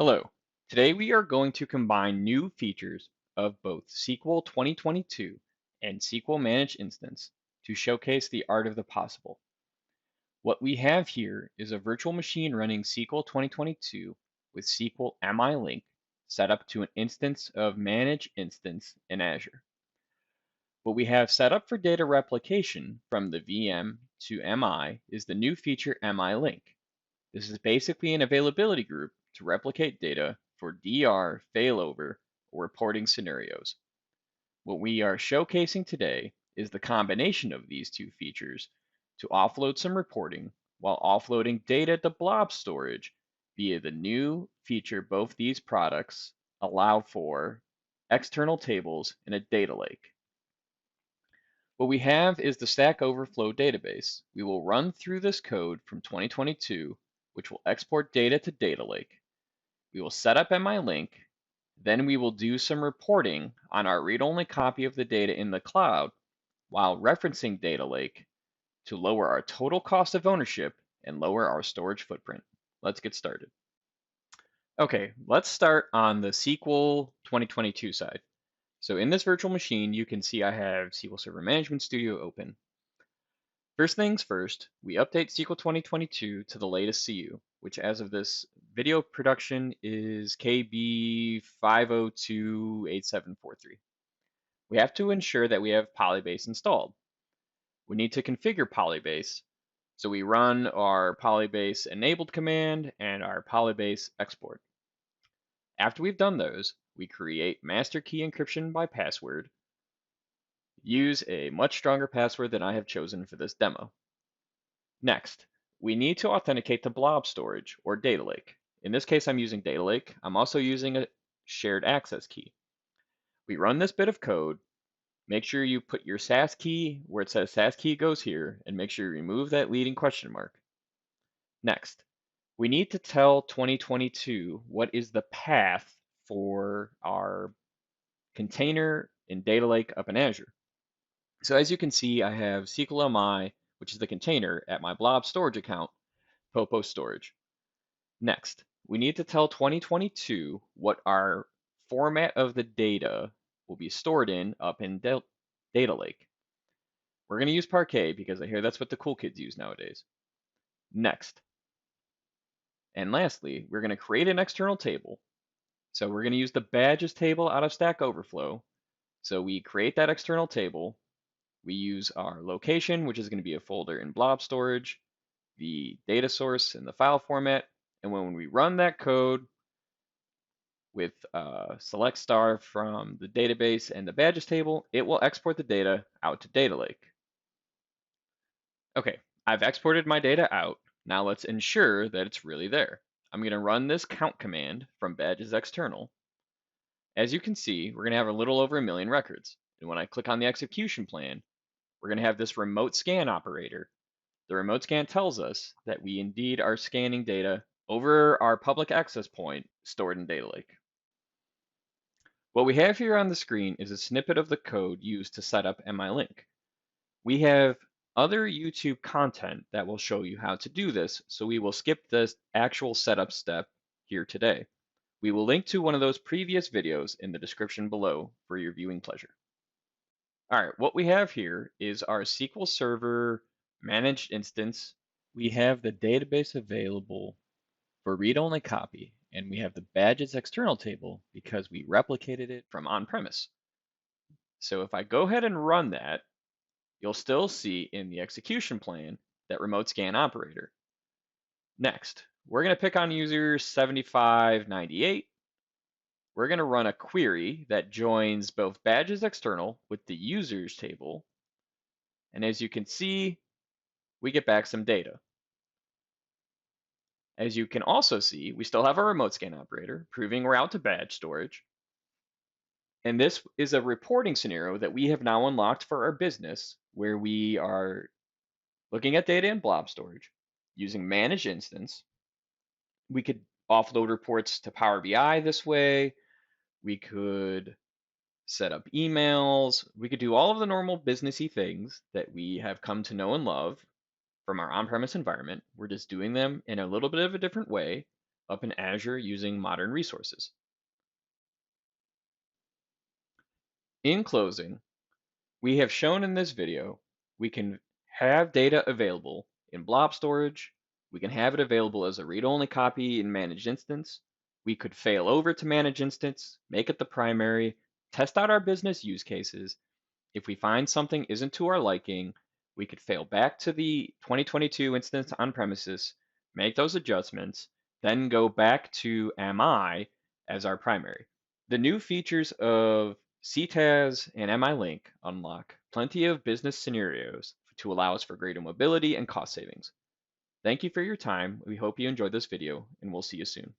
Hello. Today we are going to combine new features of both SQL 2022 and SQL Managed Instance to showcase the art of the possible. What we have here is a virtual machine running SQL 2022 with SQL MI link set up to an instance of Managed Instance in Azure. What we have set up for data replication from the VM to MI is the new feature MI link. This is basically an availability group to replicate data for DR, failover, or reporting scenarios. What we are showcasing today is the combination of these two features to offload some reporting while offloading data to Blob storage via the new feature both these products allow for external tables in a data lake. What we have is the Stack Overflow database. We will run through this code from 2022, which will export data to data lake. We will set up MI link, then we will do some reporting on our read-only copy of the data in the cloud while referencing data lake to lower our total cost of ownership and lower our storage footprint. Let's get started. Okay, let's start on the SQL 2022 side. So in this virtual machine, you can see I have SQL Server Management Studio open. First things first, we update SQL 2022 to the latest CU, which as of this video production is KB 5028743. We have to ensure that we have Polybase installed. We need to configure Polybase, so we run our Polybase enabled command and our Polybase export. After we've done those, we create master key encryption by password. Use a much stronger password than I have chosen for this demo. Next, we need to authenticate to Blob storage or data lake. In this case, I'm using data lake. I'm also using a shared access key. We run this bit of code. Make sure you put your SAS key where it says SAS key goes here, and make sure you remove that leading question mark. Next, we need to tell 2022 what is the path for our container in data lake up in Azure. So as you can see, I have SQL MI, which is the container, at my Blob storage account, Popo storage. Next, we need to tell 2022 what our format of the data will be stored in up in data lake. We're going to use Parquet because I hear that's what the cool kids use nowadays. Next, and lastly, we're going to create an external table. So we're going to use the badges table out of Stack Overflow. So we create that external table. We use our location, which is going to be a folder in Blob storage, the data source in the file format, and when we run that code with select star from the database and the badges table, it will export the data out to data lake. Okay, I've exported my data out. Now let's ensure that it's really there. I'm going to run this count command from badges external. As you can see, we're going to have a little over 1 million records. And when I click on the execution plan, we're going to have this remote scan operator. The remote scan tells us that we indeed are scanning data over our public access point stored in data lake. What we have here on the screen is a snippet of the code used to set up MI link. We have other YouTube content that will show you how to do this, so we will skip this actual setup step here today. We will link to one of those previous videos in the description below for your viewing pleasure. All right, what we have here is our SQL Server Managed Instance. We have the database available for read-only copy, and we have the badges external table because we replicated it from on-premise. So if I go ahead and run that, you'll still see in the execution plan that remote scan operator. Next, we're going to pick on user 7598. We're going to run a query that joins both badges external with the users table. And as you can see, we get back some data. As you can also see, we still have our remote scan operator, proving we're out to badge storage. And this is a reporting scenario that we have now unlocked for our business, where we are looking at data in Blob storage using Managed Instance. We could offload reports to Power BI this way. We could set up emails. We could do all of the normal businessy things that we have come to know and love from our on-premise environment. We're just doing them in a little bit of a different way up in Azure using modern resources. In closing, we have shown in this video, we can have data available in blob storage, we can have it available as a read-only copy in managed instance, we could fail over to managed instance, make it the primary, test out our business use cases. If we find something isn't to our liking, we could fail back to the 2022 instance on premises, make those adjustments, then go back to MI as our primary. The new features of CTAS and MI Link unlock plenty of business scenarios to allow us for greater mobility and cost savings. Thank you for your time. We hope you enjoyed this video, and we'll see you soon.